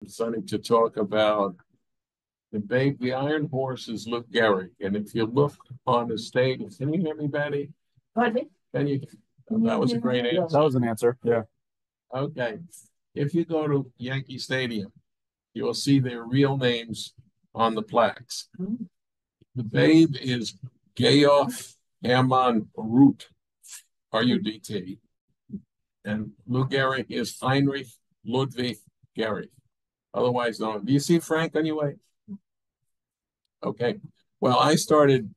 Starting to talk about the Iron Horse is Luke Gehrig. And if you look on the stage, can you hear me, Betty? Pardon? Can you? That was a great answer. That was an answer. Yeah. Okay. If you go to Yankee Stadium, you will see their real names on the plaques. The babe is Geoff Herman Ruth, R-U-D-T. And Luke Gehrig is Heinrich Ludwig Gehrig, otherwise known. Do you see Frank on your way? Okay. Well, I started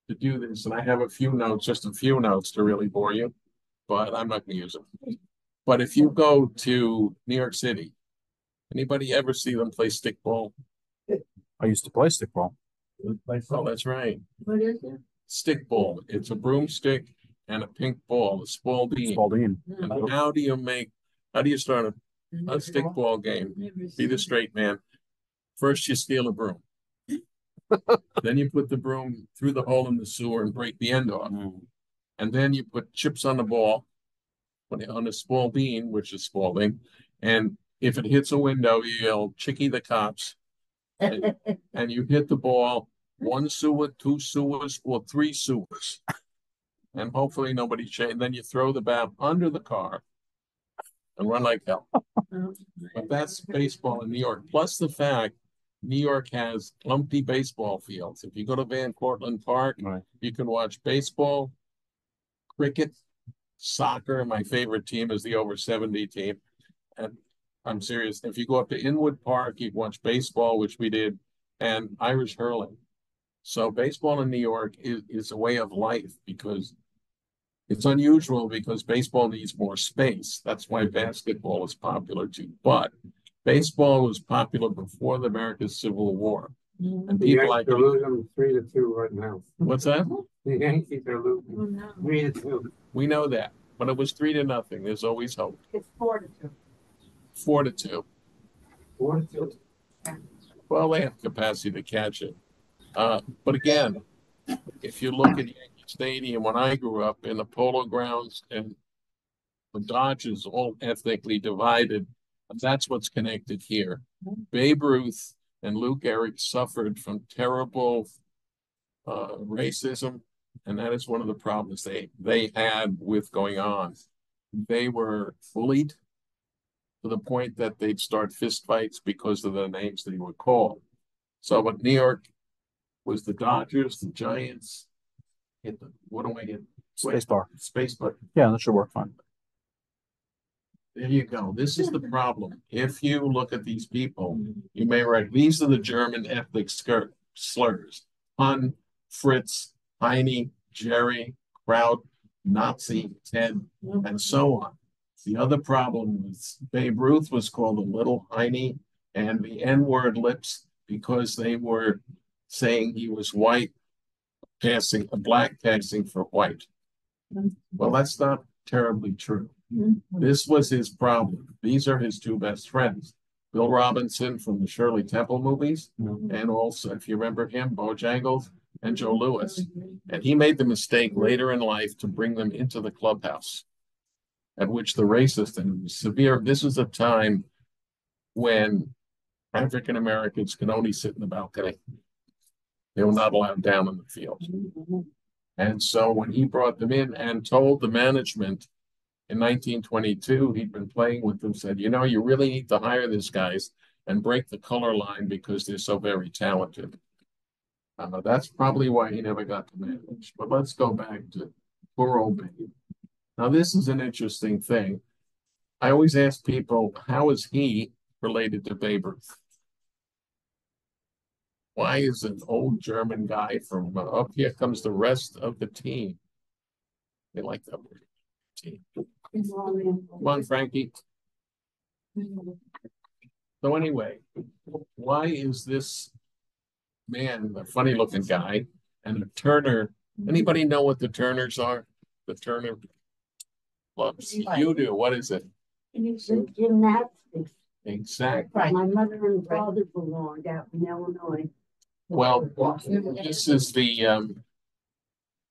to do this, and I have a few notes, just a few notes to really bore you, but I'm not going to use them. But if you go to New York City, anybody ever see them play stickball? I used to play stickball. Oh, that's right. What is it? Stickball. It's a broomstick and a pink ball, a spalding. Spalding. And how do you start a stickball game? Be the straight man. First, you steal a broom. Then you put the broom through the hole in the sewer and break the end off. And then you put chips on the ball, on a spalding, which is spalding. And if it hits a window, you yell, "Chickie the cops." And you hit the ball 1 sewer, 2 sewers, or 3 sewers. And hopefully nobody changed. Then you throw the bat under the car and run like hell. But that's baseball in New York. Plus the fact New York has empty baseball fields. If you go to Van Cortlandt Park, Right. you can watch baseball, cricket, soccer. My favorite team is the over 70 team. And I'm serious. If you go up to Inwood Park, you can watch baseball, which we did, and Irish hurling. So baseball in New York is a way of life because it's unusual because baseball needs more space. That's why basketball is popular too. But baseball was popular before the American Civil War. And people like they're losing 3-2 right now. What's that? The Yankees are losing 3-2. We know that, but it was 3-0. There's always hope. It's 4-2. 4-2. 4-2. Well, they have capacity to catch it. But again, if you look at Yankee Stadium, when I grew up in the Polo Grounds and the Dodgers, all ethnically divided, that's what's connected here. Babe Ruth and Lou Gehrig suffered from terrible racism, and that is one of the problems they had with going on. They were bullied to the point that they'd start fistfights because of the names they were called. So, but New York was the Dodgers, the Giants. What do I hit? Spacebar. Spacebar. Yeah, that should work fine. There you go. This is the problem. If you look at these people, you may write, these are the German ethnic slurs. Hun, Fritz, Heine, Jerry, Kraut, Nazi, Ted, and so on. The other problem was Babe Ruth was called a little Heine and the N-word lips because they were saying he was white, black passing for white. Well, that's not terribly true. This was his problem. These are his 2 best friends. Bill Robinson from the Shirley Temple movies, and also, if you remember him, Bojangles, and Joe Louis. And he made the mistake later in life to bring them into the clubhouse, at which the racist and was severe. This was a time when African Americans could only sit in the balcony. They were not allowed down in the field. And so when he brought them in and told the management in 1922, he'd been playing with them, said, you really need to hire these guys and break the color line because they're so very talented. That's probably why he never got to manage. But let's go back to poor old Babe. Now, this is an interesting thing. I always ask people, how is he related to Babe Ruth? Why is an old German guy from up here comes the rest of the team? They like that word, team. Come on, Frankie. So anyway, why is this man, a funny looking guy, and a Turner? Anybody know what the Turners are? The Turner clubs. You do. What is it? It's gymnastics. Exactly. My mother and father belonged out in Illinois. Well, this is the,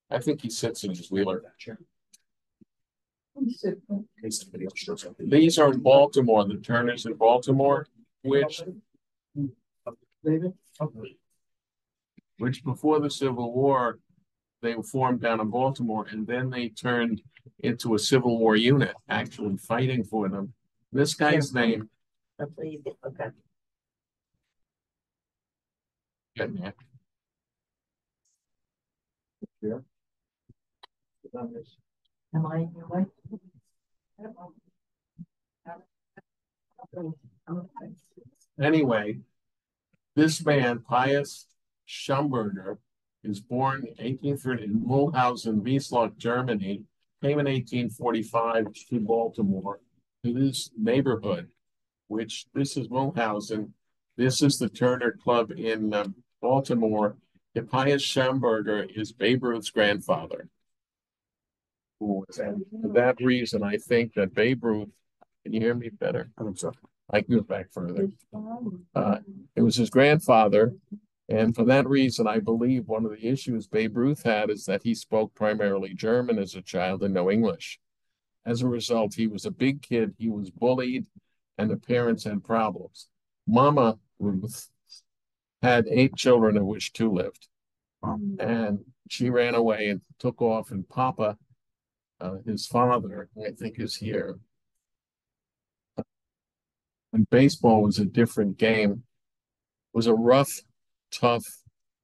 I think he sits in his wheeler. These are in Baltimore, the Turners in Baltimore. which before the Civil War, they were formed down in Baltimore, and then they turned into a Civil War unit, actually fighting for them. This guy's name. Okay. Good man. Am I your wife? Anyway, this man, Pius Schumberger, is born 1830 in Mulhausen, Wieslach, Germany, came in 1845 to Baltimore, to this neighborhood, which this is Mulhausen. This is the Turner Club in Baltimore. And Pius Schumberger is Babe Ruth's grandfather. And for that reason, I think that Babe Ruth, can you hear me better? I think so. I can go back further. It was his grandfather. And for that reason, I believe one of the issues Babe Ruth had is that he spoke primarily German as a child and no English. As a result, he was a big kid, he was bullied, and the parents had problems. Mama Ruth had 8 children, of which 2 lived. And she ran away and took off, and Papa, his father, I think is here. And baseball was a different game. It was a rough, tough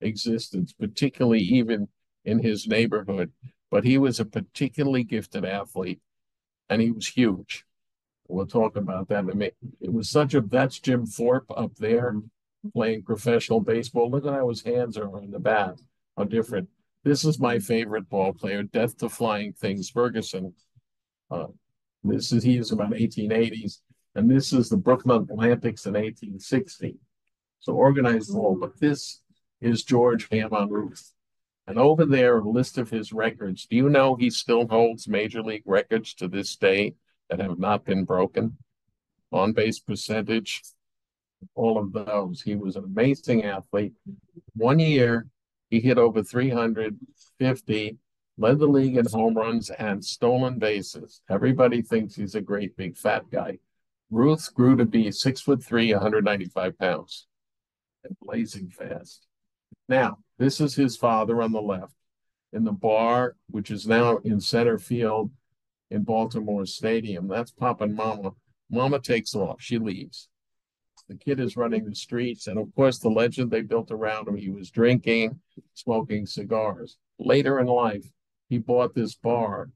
existence, particularly even in his neighborhood. But he was a particularly gifted athlete, and he was huge. We'll talk about that in a minute. It was such a, that's Jim Thorpe up there playing professional baseball. Look at how his hands are on the bat, how different. This is my favorite ball player, Death to Flying Things, Ferguson. He is about 1880s, and this is the Brooklyn Atlantics in 1860. So organized ball, but this is George Herman Ruth. And over there, a list of his records. Do you know he still holds major league records to this day that have not been broken? On-base percentage, all of those. He was an amazing athlete. One year, he hit over 350, led the league in home runs and stolen bases. Everybody thinks he's a great big fat guy. Ruth grew to be 6'3", 195 pounds, and blazing fast. Now, this is his father on the left in the bar, which is now in center field in Baltimore Stadium. That's Papa and Mama. Mama takes off. She leaves. The kid is running the streets. And of course, the legend they built around him, he was drinking, smoking cigars. Later in life, he bought this bar.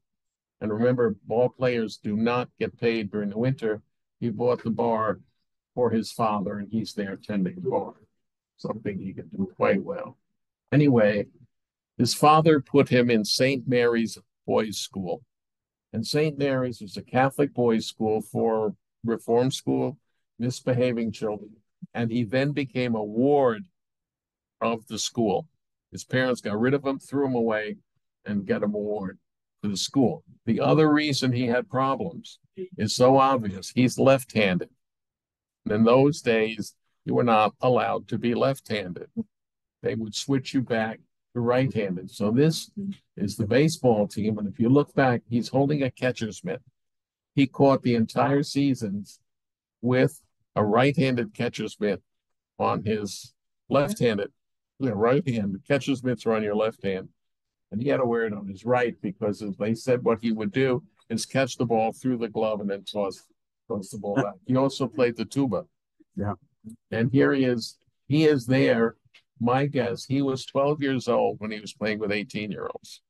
And remember, ball players do not get paid during the winter. He bought the bar for his father, and he's there tending the bar. Something he could do quite well. Anyway, his father put him in St. Mary's Boys' School. And St. Mary's was a Catholic boys' school for reform school, misbehaving children. And he then became a ward of the school. His parents got rid of him, threw him away, and got him a ward for the school. The other reason he had problems is so obvious. He's left-handed. And in those days, you were not allowed to be left-handed. They would switch you back to right-handed. So this is the baseball team. And if you look back, he's holding a catcher's mitt. He caught the entire seasons with a right-handed catcher's mitt on his left-handed, right-handed. Catcher's mitts are on your left hand. And he had to wear it on his right because, as they said, what he would do is catch the ball through the glove and then toss the ball back. He also played the tuba. Yeah. And here he is. He is there. My guess, he was 12 years old when he was playing with 18-year-olds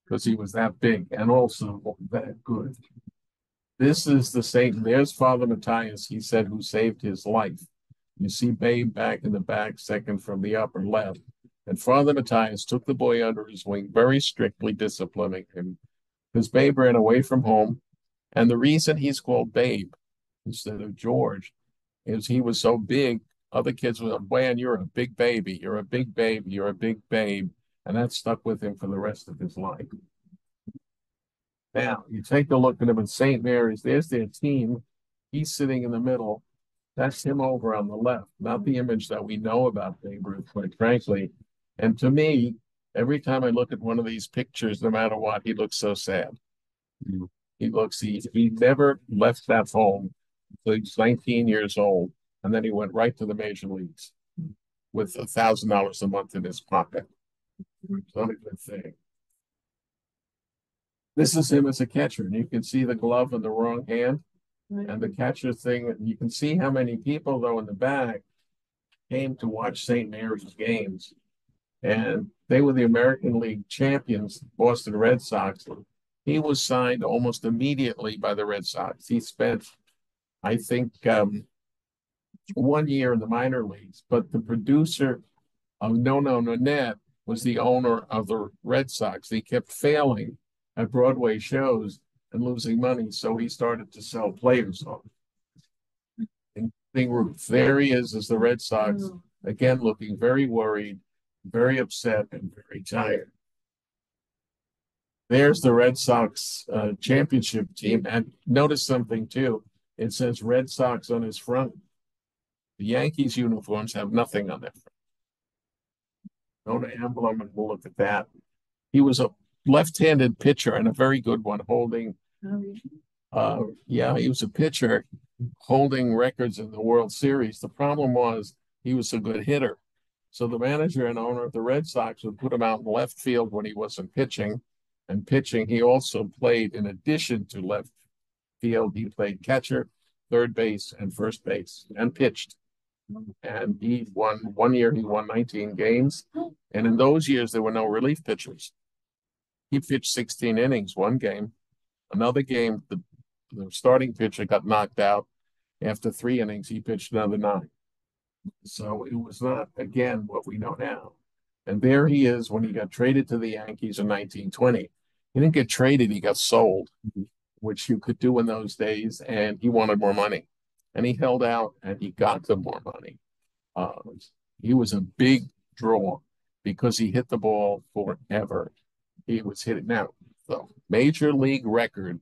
because he was that big and also that good. This is the Satan. There's Father Matthias, he said, who saved his life. You see Babe back in the back, second from the upper left. And Father Matthias took the boy under his wing, very strictly disciplining him because Babe ran away from home. And the reason he's called Babe instead of George is he was so big. Other kids were like, man, you're a big baby. You're a big baby. You're a big babe. And that stuck with him for the rest of his life. Now, you take a look at him in St. Mary's. There's their team. He's sitting in the middle. That's him over on the left. Not the image that we know about Babe Ruth, quite frankly. And to me, every time I look at one of these pictures, no matter what, he looks so sad. He never left that home until he was 19 years old. And then he went right to the major leagues with $1,000 a month in his pocket. It's not a good thing. This is him as a catcher, and you can see the glove in the wrong hand and the catcher thing. You can see how many people, though, in the back came to watch St. Mary's games. And they were the American League champions, Boston Red Sox. He was signed almost immediately by the Red Sox. He spent, I think, 1 year in the minor leagues, but the producer of No No Nanette was the owner of the Red Sox. He kept failing at Broadway shows and losing money, so he started to sell players off. And Ruth, there he is as the Red Sox, again looking very worried, very upset, and very tired. There's the Red Sox championship team, and notice something too. It says Red Sox on his front. The Yankees uniforms have nothing on their front. No emblem, and we'll look at that. He was a left-handed pitcher and a very good one, holding. He was a pitcher holding records in the World Series. The problem was he was a good hitter. So the manager and owner of the Red Sox would put him out in left field when he wasn't pitching. And pitching, he also played, in addition to left field, he played catcher, third base, and first base, and pitched. And he won 1 year, he won 19 games. And in those years, there were no relief pitchers. He pitched 16 innings, one game. Another game, the starting pitcher got knocked out. After 3 innings, he pitched another 9. So it was not, again, what we know now. And there he is when he got traded to the Yankees in 1920. He didn't get traded, he got sold, which you could do in those days, and he wanted more money. And he held out, and he got them more money. He was a big draw because he hit the ball forever. He was hitting. Now, the major league record,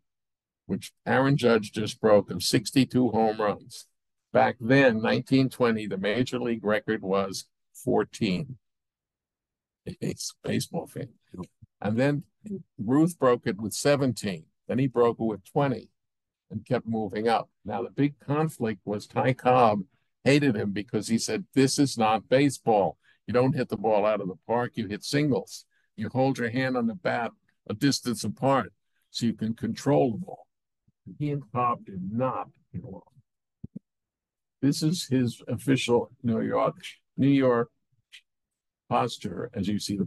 which Aaron Judge just broke, of 62 home runs. Back then, 1920, the major league record was 14. He's a baseball fan. And then Ruth broke it with 17. Then he broke it with 20 and kept moving up. Now, the big conflict was Ty Cobb hated him because he said, this is not baseball. You don't hit the ball out of the park, you hit singles. You hold your hand on the bat a distance apart so you can control the ball. He and Cobb did not get along. This is his official New York posture, as you see the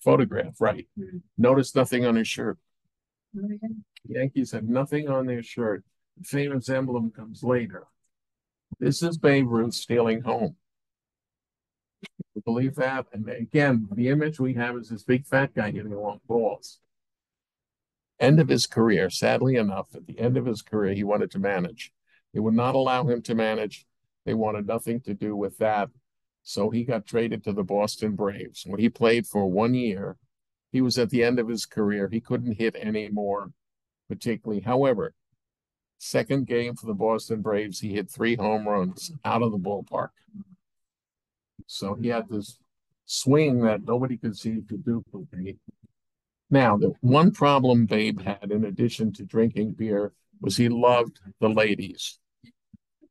photograph, right? Mm-hmm. Notice nothing on his shirt. Oh, yeah. The Yankees had nothing on their shirt. The famous emblem comes later. This is Babe Ruth stealing home. You believe that? And again, the image we have is this big fat guy hitting long balls. End of his career, sadly enough, at the end of his career, he wanted to manage. They would not allow him to manage. They wanted nothing to do with that. So he got traded to the Boston Braves. When he played for 1 year, he was at the end of his career. He couldn't hit anymore, particularly. However, second game for the Boston Braves, he hit 3 home runs out of the ballpark. So he had this swing that nobody could seem to duplicate. Now, the one problem Babe had, in addition to drinking beer, was he loved the ladies.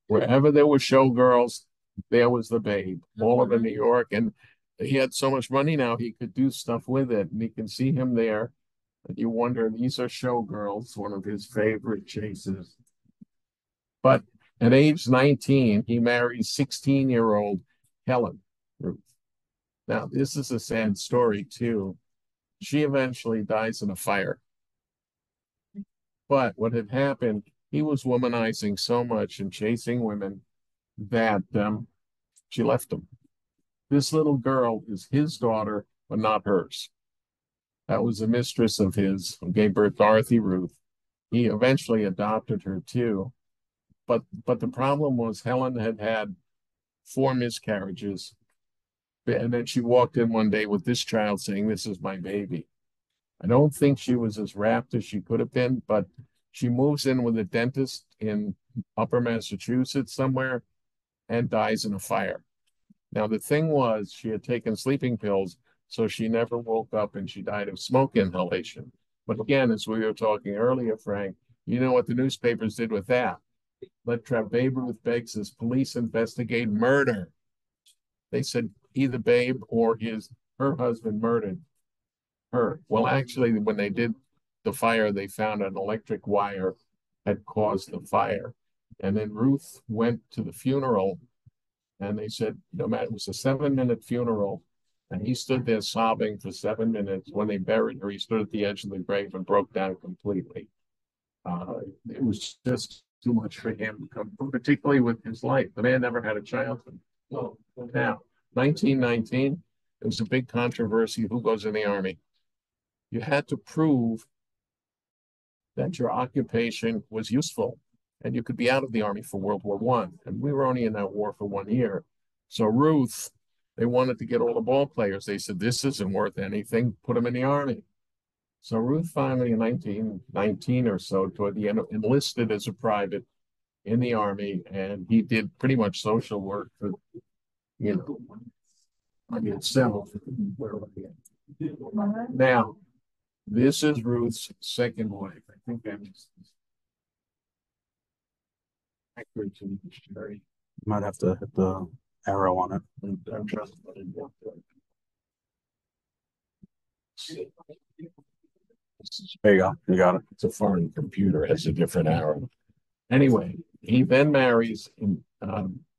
Wherever there were showgirls, there was the Babe, all over New York. And he had so much money now, he could do stuff with it. And you can see him there. And you wonder, these are showgirls, one of his favorite chases. But at age 19, he marries 16-year-old Helen, Ruth. Now, this is a sad story, too. She eventually dies in a fire. But what had happened, he was womanizing so much and chasing women that she left him. This little girl is his daughter, but not hers. That was a mistress of his who gave birth to Dorothy Ruth. He eventually adopted her too. But the problem was Helen had had 4 miscarriages. And then she walked in one day with this child saying, this is my baby. I don't think she was as rapt as she could have been, but she moves in with a dentist in Upper Massachusetts somewhere and dies in a fire. Now, the thing was, she had taken sleeping pills, so she never woke up and she died of smoke inhalation. But again, as we were talking earlier, Frank, you know what the newspapers did with that? Babe Ruth begs his police investigate murder. They said either Babe or her husband murdered her. Well, actually, when they did the fire, they found an electric wire had caused the fire. And then Ruth went to the funeral, and they said, no matter, it was a 7-minute funeral. And he stood there sobbing for 7 minutes. When they buried her, he stood at the edge of the grave and broke down completely. It was just too much for him to come, particularly with his life. The man never had a childhood. Well, now, 1919, it was a big controversy. Who goes in the army? You had to prove that your occupation was useful and you could be out of the army for World War I. And we were only in that war for 1 year. So Ruth, they wanted to get all the ball players. They said, this isn't worth anything. Put them in the army. So Ruth finally, in 1919 or so, toward the end, enlisted as a private in the army. And he did pretty much social work for, itself. Now, this is Ruth's second wife. I think I missed this. You might have to hit the arrow on it. I'm trying to There you go. You got it. It's a foreign computer, it has a different arrow. Anyway, he then marries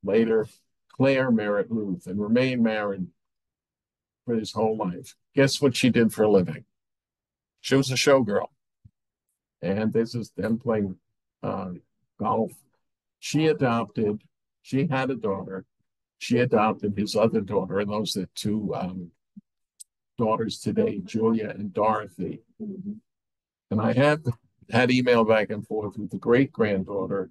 later Claire married Ruth and remained married for his whole life. Guess what she did for a living? She was a showgirl. And this is them playing golf. She had a daughter. She adopted his other daughter, and those are two daughters today, Julia and Dorothy. And I have had email back and forth with the great-granddaughter,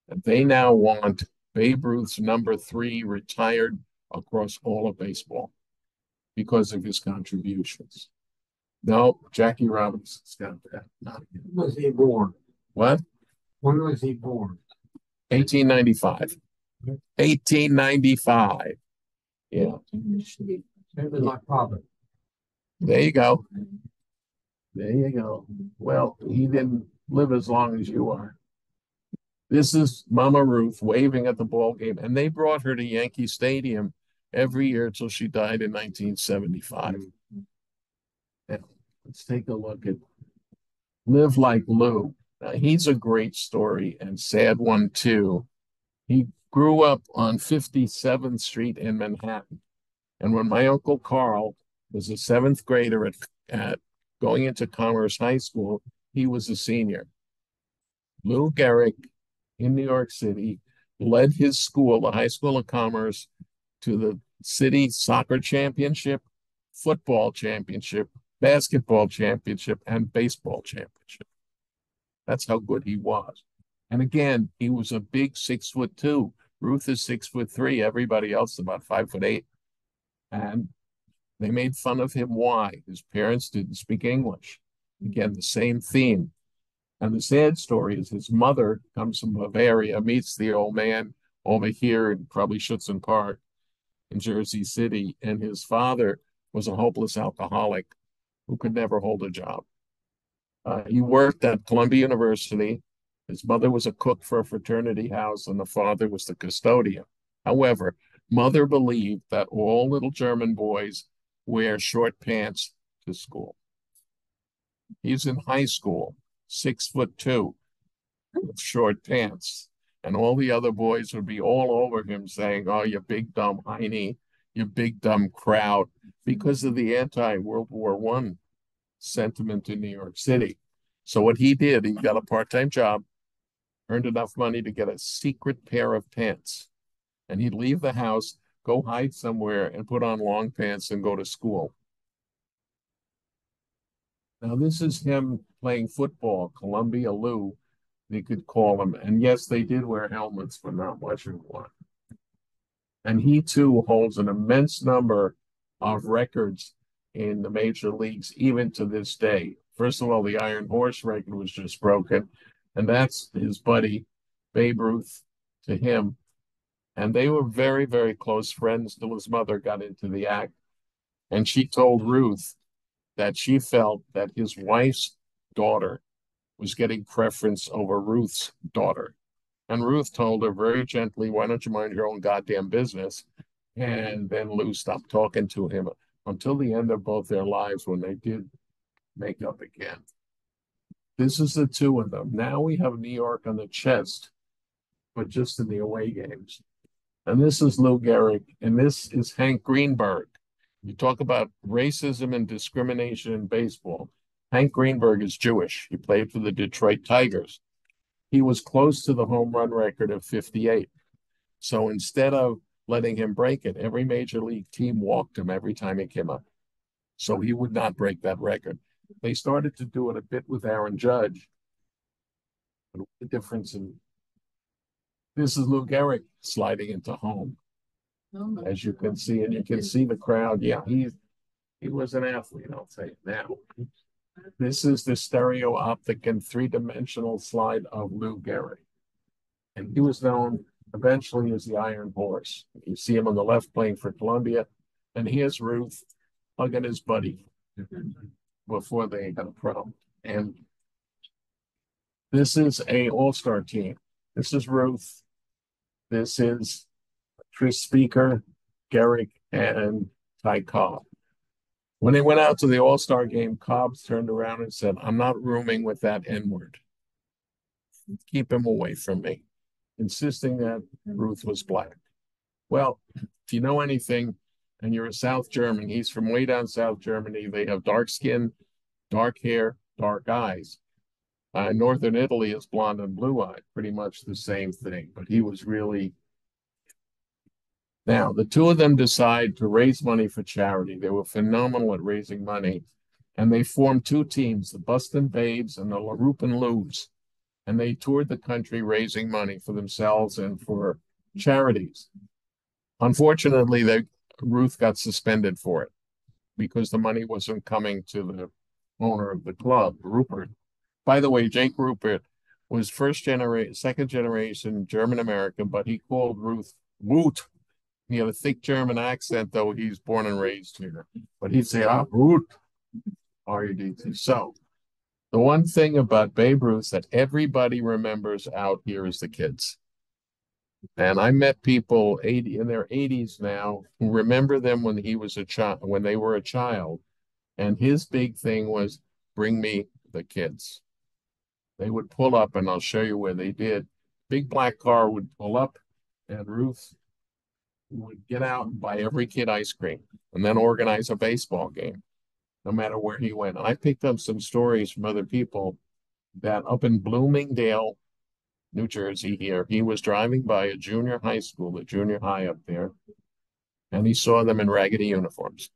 and they now want Babe Ruth's number 3 retired across all of baseball because of his contributions. No, Jackie Robinson's got that. Not again. When was he born? What? When was he born? 1895. 1895. Yeah. Same as my father. There you go. There you go. Well, he didn't live as long as you are. This is Mama Ruth waving at the ball game, and they brought her to Yankee Stadium every year till she died in 1975. Now, let's take a look at Live Like Lou. Now, he's a great story and sad one, too. He grew up on 57th Street in Manhattan. And when my Uncle Carl was a 7th grader at going into Commerce High School, he was a senior. Lou Gehrig in New York City led his school, the High School of Commerce, to the city soccer championship, football championship, basketball championship, and baseball championship. That's how good he was. And again, he was a big 6'2". Ruth is 6'3". Everybody else is about 5'8". And they made fun of him. Why? His parents didn't speak English. Again, the same theme. And the sad story is his mother comes from Bavaria, meets the old man over here in probably Schutzen Park in Jersey City. And his father was a hopeless alcoholic who could never hold a job. He worked at Columbia University. His mother was a cook for a fraternity house, and the father was the custodian. However, mother believed that all little German boys wear short pants to school. He's in high school, 6'2", with short pants. And all the other boys would be all over him saying, oh, you big dumb Heine, you big dumb crowd, because of the anti-World War I sentiment in New York City. So what he did, he got a part-time job, earned enough money to get a secret pair of pants. And he'd leave the house, go hide somewhere, and put on long pants and go to school. Now, this is him playing football, Columbia Lou, they could call him. And yes, they did wear helmets, but not much of one. And he, too, holds an immense number of records in the major leagues, even to this day. First of all, the Iron Horse record was just broken, and that's his buddy, Babe Ruth, to him. And they were very, very close friends till his mother got into the act. And she told Ruth that she felt that his wife's daughter was getting preference over Ruth's daughter. And Ruth told her very gently, why don't you mind your own goddamn business? And then Lou stopped talking to him until the end of both their lives when they did make up again. This is the two of them. Now we have New York on the chest, but just in the away games. And this is Lou Gehrig, and this is Hank Greenberg. You talk about racism and discrimination in baseball. Hank Greenberg is Jewish. He played for the Detroit Tigers. He was close to the home run record of 58. So instead of letting him break it, every major league team walked him every time he came up. So he would not break that record. They started to do it a bit with Aaron Judge. But the difference in this is Lou Gehrig sliding into home, as you can see, and you can see the crowd. Yeah, he was an athlete, I'll tell you now. This is the stereo optic and three-dimensional slide of Lou Gehrig. And he was known eventually as the Iron Horse. You see him on the left playing for Columbia, and here's Ruth hugging his buddy before they got a pro. And this is a all-star team. This is Ruth. This is Chris Speaker, Gehrig, and Ty Cobb. When they went out to the all-star game, Cobb turned around and said, I'm not rooming with that N-word. Keep him away from me, insisting that Ruth was black. Well, if you know anything, and you're a South German, he's from way down South Germany. They have dark skin, dark hair, dark eyes. Northern Italy is blonde and blue-eyed, pretty much the same thing, but he was really... Now, the two of them decide to raise money for charity. They were phenomenal at raising money, and they formed two teams, the Buston Babes and the LaRupin Loos, and they toured the country raising money for themselves and for charities. Unfortunately, Ruth got suspended for it because the money wasn't coming to the owner of the club, Rupert. By the way, Jake Rupert was second generation German American, but he called Ruth Woot. He had a thick German accent, though he's born and raised here. But he'd say, Ruth, R-U-D-T. So the one thing about Babe Ruth that everybody remembers out here is the kids. And I met people in their 80s now who remember them when he was a child, when they were a child. And his big thing was, bring me the kids. They would pull up, and I'll show you where they did. Big black car would pull up, and Ruth would get out and buy every kid ice cream, and then organize a baseball game, no matter where he went. And I picked up some stories from other people that up in Bloomingdale, New Jersey here, he was driving by a junior high school, a junior high up there, and he saw them in raggedy uniforms.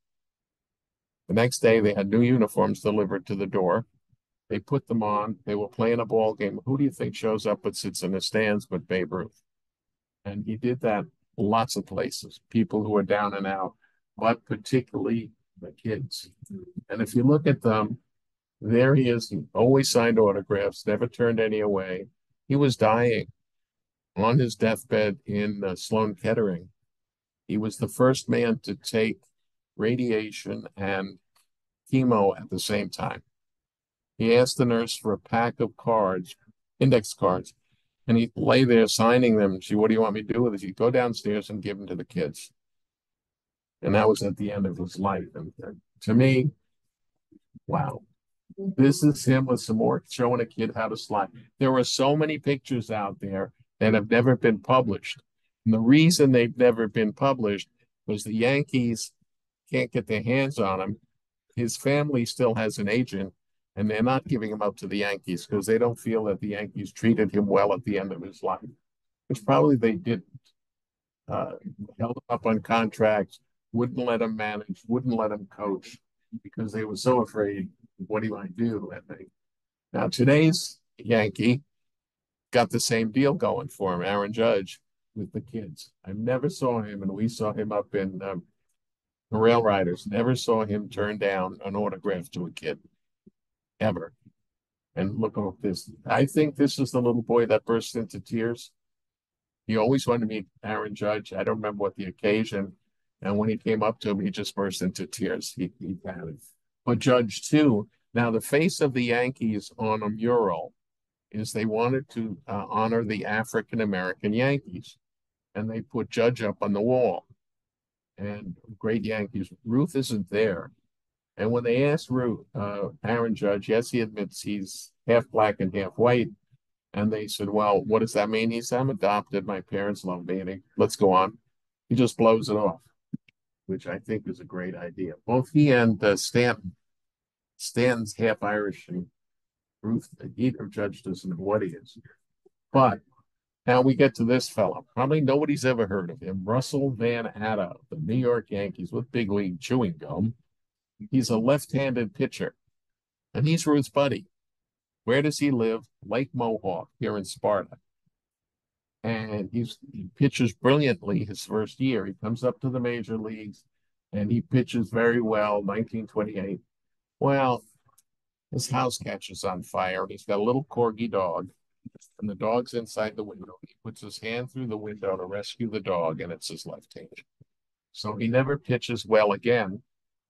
The next day, they had new uniforms delivered to the door. They put them on. They were playing a ball game. Who do you think shows up and sits in the stands but Babe Ruth? And he did that lots of places, people who are down and out, but particularly the kids. And if you look at them, there he is. He always signed autographs, never turned any away. He was dying on his deathbed in Sloan Kettering. He was the first man to take radiation and chemo at the same time. He asked the nurse for a pack of cards, index cards, and he lay there signing them. She, what do you want me to do with it? He'd go downstairs and give them to the kids. And that was at the end of his life. And to me, wow. This is him with some more showing a kid how to slide. There were so many pictures out there that have never been published. And the reason they've never been published was the Yankees can't get their hands on him. His family still has an agent, and they're not giving him up to the Yankees because they don't feel that the Yankees treated him well at the end of his life, which probably they didn't. Held him up on contracts, wouldn't let him manage, wouldn't let him coach because they were so afraid of what he might do. I think. Now, today's Yankee got the same deal going for him, Aaron Judge, with the kids. I never saw him, and we saw him up in the Rail Riders, never saw him turn down an autograph to a kid, ever. And look at this. I think this is the little boy that burst into tears. He always wanted to meet Aaron Judge. I don't remember what the occasion. And when he came up to him, he just burst into tears. He had it. But Judge, too. Now, the face of the Yankees on a mural is they wanted to honor the African American Yankees, and they put Judge up on the wall. And great Yankees. Ruth isn't there. And when they asked Ruth, Aaron Judge, yes, he admits he's half black and half white. And they said, well, what does that mean? He said, I'm adopted. My parents love me. Let's go on. He just blows it off, which I think is a great idea. Both he and Stan's half Irish, and Ruth, either Judge doesn't know what he is. But now we get to this fellow. Probably nobody's ever heard of him. Russell Van Atta, the New York Yankees with big league chewing gum. He's a left-handed pitcher, and he's Ruth's buddy. Where does he live? Lake Mohawk here in Sparta. And he pitches brilliantly his first year. He comes up to the major leagues, and he pitches very well, 1928. Well, his house catches on fire, and he's got a little corgi dog, and the dog's inside the window. He puts his hand through the window to rescue the dog, and it's his left hand. So he never pitches well again.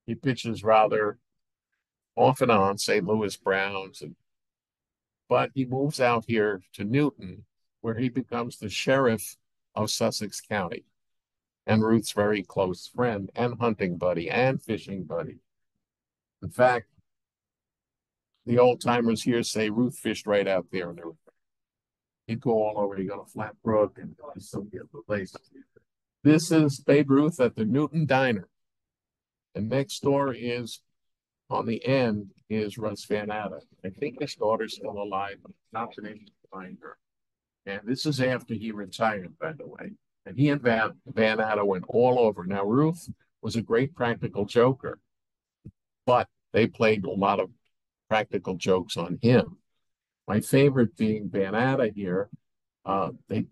He pitches rather off and on, St. Louis Browns, but he moves out here to Newton, where he becomes the sheriff of Sussex County, and Ruth's very close friend and hunting buddy and fishing buddy. In fact, the old timers here say Ruth fished right out there in the river. He'd go all over. He'd go to Flat Brook and some other places. This is Babe Ruth at the Newton Diner. And next door is, on the end, is Russ Van Atta. I think his daughter's still alive, but not been able to find her. And this is after he retired, by the way. And he and Van Atta went all over. Now, Ruth was a great practical joker, but they played a lot of practical jokes on him. My favorite being Van Atta here. They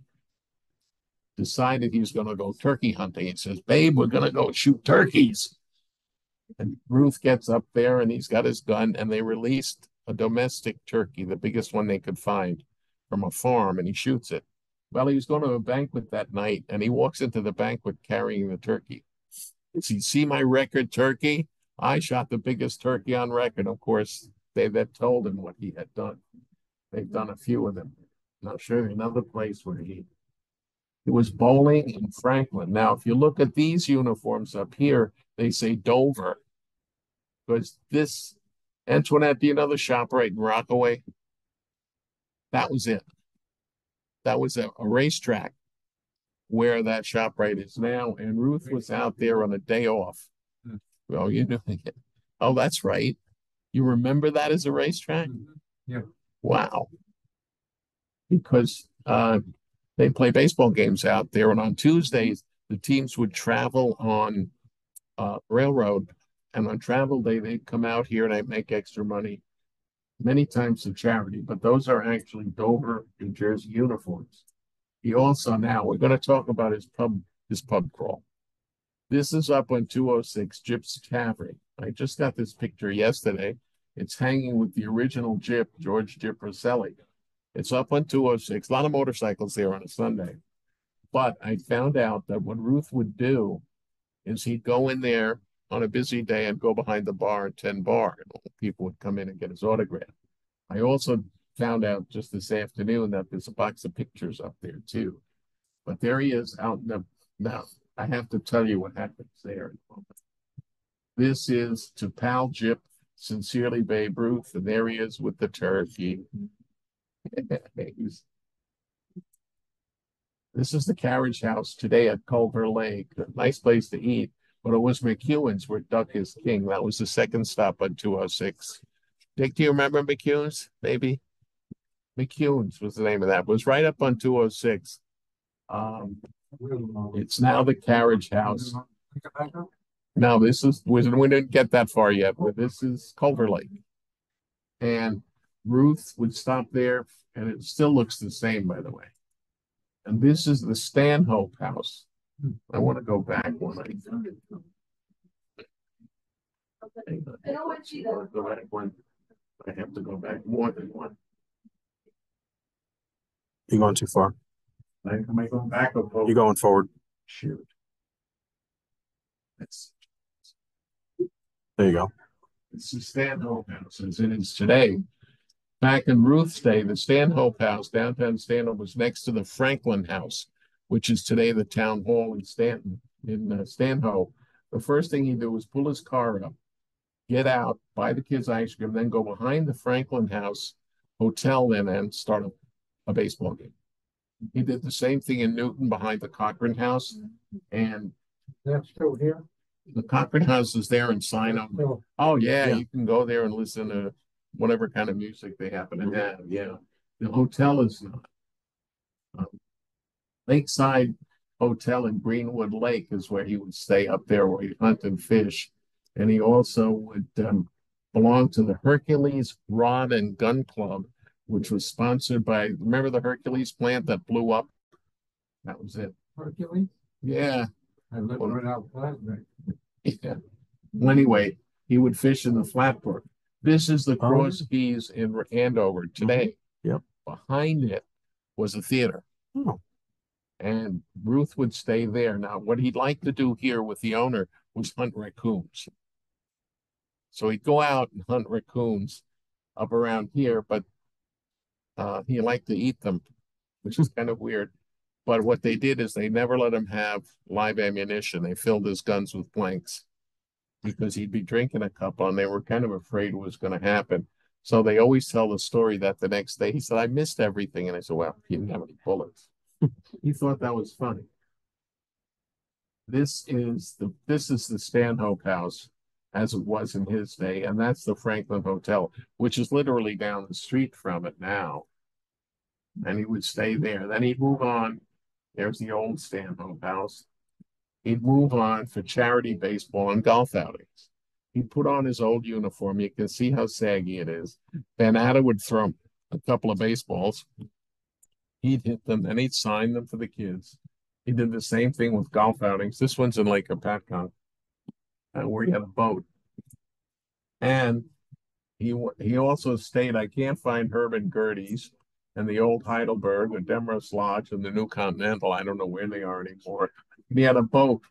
decided he was going to go turkey hunting. He says, Babe, we're going to go shoot turkeys. And Ruth gets up there and he's got his gun, and they released a domestic turkey, the biggest one they could find, from a farm, and he shoots it. Well, he was going to a banquet that night, and he walks into the banquet carrying the turkey. Does he see my record turkey? I shot the biggest turkey on record. Of course, they told him what he had done. They've done a few of them. And I'll show you another place where he was bowling in Franklin. Now, if you look at these uniforms up here, they say Dover. Because this, Antoinette, do you know the shop right in Rockaway? That was it. That was a racetrack where that shop right is now. And Ruth was out there on a day off. Well, you know, oh, that's right. You remember that as a racetrack? Yeah. Wow. Because they play baseball games out there, and on Tuesdays the teams would travel on railroad, and on travel day they'd come out here and I'd make extra money, many times to charity. But those are actually Dover, New Jersey uniforms. He also, now we're going to talk about his pub crawl. This is up on 206 Gyp's Tavern. I just got this picture yesterday. It's hanging with the original Gyp, George Gyp Rosselli. It's up on 206. A lot of motorcycles there on a Sunday. But I found out that what Ruth would do is he'd go in there on a busy day and go behind the bar at 10 bar, and all people would come in and get his autograph. I also found out just this afternoon that there's a box of pictures up there too. But there he is out in the, now I have to tell you what happens there. This is to Pal Gyp, sincerely Babe Ruth, and there he is with the turkey. This is the carriage house today at Culver Lake. A nice place to eat, but it was McEwen's where Duck is King. That was the second stop on 206. Dick, do you remember McEwen's? Maybe? McEwen's was the name of that. It was right up on 206. It's now the carriage house. No, we didn't get that far yet, but this is Culver Lake. And Ruth would stop there, and it still looks the same, by the way. And this is the Stanhope house. I want to go back one. I have to go back more than one. You're going too far. Am I going back or forward? You're going forward. Shoot. There you go. It's the Stanhope house as it is today. Back in Ruth's day, the Stanhope House, downtown Stanhope, was next to the Franklin House, which is today the town hall in Stanhope. The first thing he'd do was pull his car up, get out, buy the kids ice cream, then go behind the Franklin House hotel and start a baseball game. He did the same thing in Newton behind the Cochran House, and That's still here? the Cochran House is there in Stanhope. No. Oh yeah, Yeah. you can go there and listen to whatever kind of music they happen to have. Yeah, the hotel is not. Lakeside Hotel in Greenwood Lake is where he would stay up there, where he'd hunt and fish, and he also would belong to the Hercules Rod and Gun Club, which was sponsored by. Remember the Hercules plant that blew up? That was it. Hercules? Yeah, I lived right out Plastic. yeah. Well, anyway, he would fish in the Flatbrook. This is the Cross Keys in Andover today. Yep. Behind it was a theater. Oh. And Ruth would stay there. Now, what he'd like to do here with the owner was hunt raccoons. So he'd go out and hunt raccoons up around here, but he liked to eat them, which is kind of weird. But what they did is they never let him have live ammunition. They filled his guns with blanks because he'd be drinking a couple and they were kind of afraid it was going to happen. So they always tell the story that the next day he said, I missed everything. And I said, well, he didn't have any bullets. He thought that was funny. This is the Stanhope House as it was in his day, and that's the Franklin Hotel, which is literally down the street from it now. And he would stay there. Then he'd move on. There's the old Stanhope House. He'd move on for charity baseball and golf outings. He'd put on his old uniform. You can see how saggy it is. Van Atta would throw a couple of baseballs. He'd hit them, and he'd sign them for the kids. He did the same thing with golf outings. This one's in Lake Hopatcong, where he had a boat. And he also stayed, I can't find Herman Gertie's and the old Heidelberg, the Demorest Lodge, and the New Continental. I don't know where they are anymore. He had a boat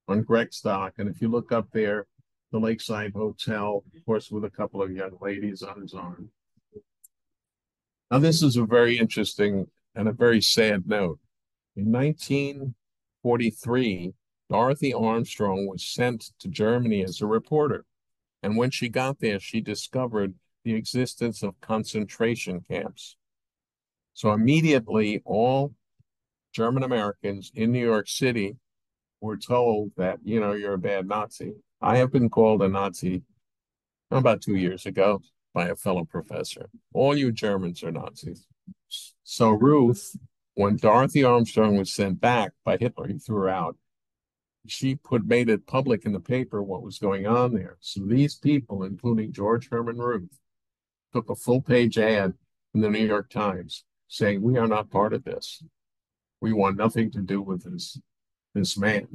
on Gregstock, and if you look up there, the Lakeside Hotel, of course, with a couple of young ladies on his arm. Now, this is a very interesting and a very sad note. In 1943, Dorothy Armstrong was sent to Germany as a reporter. And when she got there, she discovered the existence of concentration camps. So immediately, all German Americans in New York City were told that, you're a bad Nazi. I have been called a Nazi about 2 years ago by a fellow professor. All you Germans are Nazis. So Ruth, when Dorothy Armstrong was sent back by Hitler, he threw her out. She made it public in the paper what was going on there. So these people, including George Herman Ruth, took a full-page ad in the New York Times saying, we are not part of this. We want nothing to do with this man.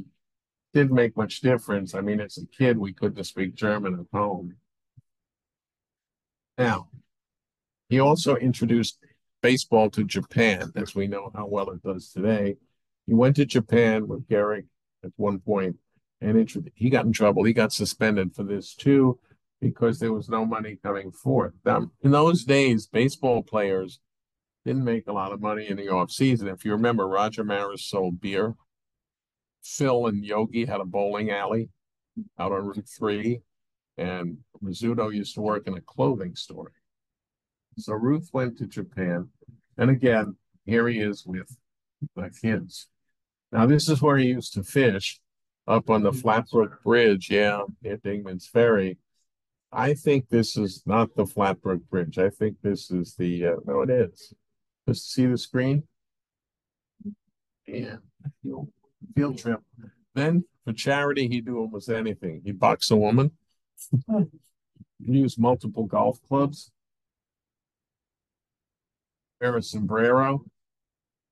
Didn't make much difference. I mean, as a kid, we couldn't speak German at home. Now, he also introduced baseball to Japan, as we know how well it does today. He went to Japan with Gehrig at one point, and he got in trouble. He got suspended for this too, because there was no money coming forth. Now, in those days, baseball players didn't make a lot of money in the off season. If you remember, Roger Maris sold beer. Phil and Yogi had a bowling alley out on Route 3, and Rizzuto used to work in a clothing store. So Ruth went to Japan, and again, here he is with the kids. Now, this is where he used to fish, up on the Flatbrook Bridge, near Dingman's Ferry. I think this is not the Flatbrook Bridge. I think this is no, it is. Just see the screen? Yeah, field trip. Then, for charity, he'd do almost anything. He'd box a woman, use multiple golf clubs, wear a sombrero.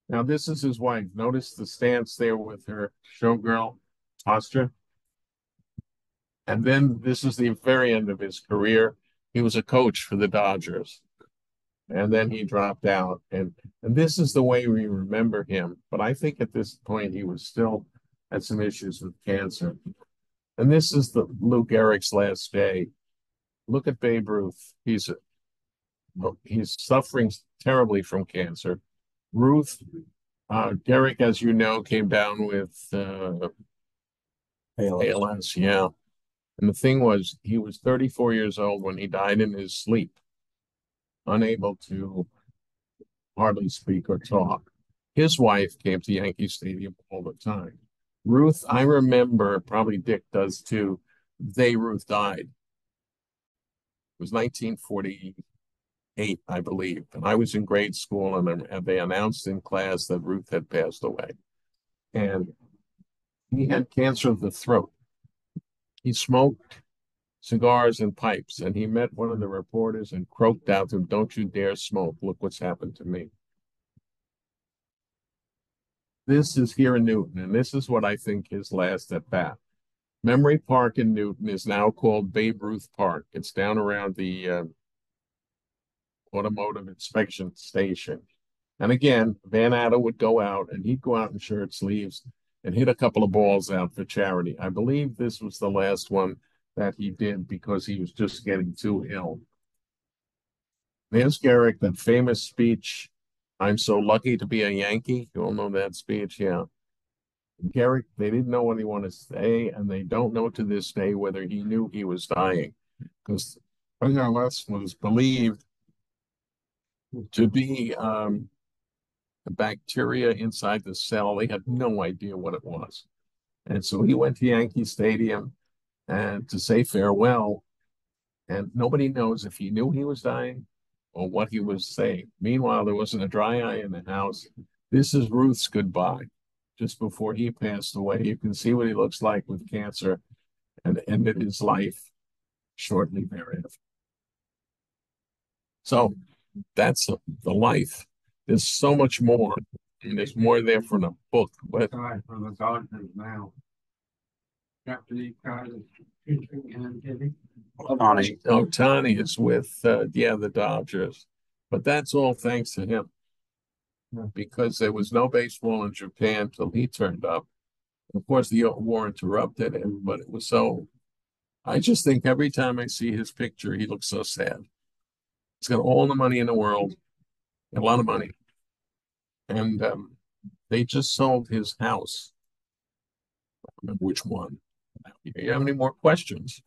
Now, this is his wife. Notice the stance there with her showgirl posture. And then this is the very end of his career. He was a coach for the Dodgers. And then he dropped out. And this is the way we remember him. But I think at this point, he was still had some issues with cancer. And this is Lou Gehrig's last day. Look at Babe Ruth. He's he's suffering terribly from cancer. Ruth, Gehrig, as you know, came down with ALS, yeah. And the thing was, he was 34 years old when he died in his sleep, unable to hardly speak or talk. His wife came to Yankee Stadium all the time. Ruth, I remember, probably Dick does too, the day Ruth died. It was 1948, I believe. And I was in grade school, and they announced in class that Ruth had passed away. And he had cancer of the throat. He smoked cigars and pipes, and he met one of the reporters and croaked out to him, "Don't you dare smoke. Look what's happened to me." This is here in Newton, and this is what I think his last at bat. Memory Park in Newton is now called Babe Ruth Park. It's down around the automotive inspection station. And again, Van Adder would go out, and he'd go out in shirt sleeves and hit a couple of balls out for charity. I believe this was the last one that he did because he was just getting too ill. There's Gehrig, that famous speech, "I'm so lucky to be a Yankee." You all know that speech, yeah. Gehrig, they didn't know when he wanted to stay, and they don't know to this day whether he knew he was dying, because ALS was believed to be a bacteria inside the cell. They had no idea what it was. And so he went to Yankee Stadium and to say farewell, and nobody knows if he knew he was dying or what he was saying. Meanwhile, there wasn't a dry eye in the house. This is Ruth's goodbye, just before he passed away. You can see what he looks like with cancer, and ended his life shortly thereafter. So that's the life. There's so much more. And there's more there from the book. But Sorry for the Dodgers now. After these guys are pitching and hitting. Ohtani is with the Dodgers. But that's all thanks to him. Yeah. Because there was no baseball in Japan till he turned up. Of course, the war interrupted him, but it was so. I just think every time I see his picture, he looks so sad. He's got all the money in the world, a lot of money. And they just sold his house. I don't remember which one. You have any more questions?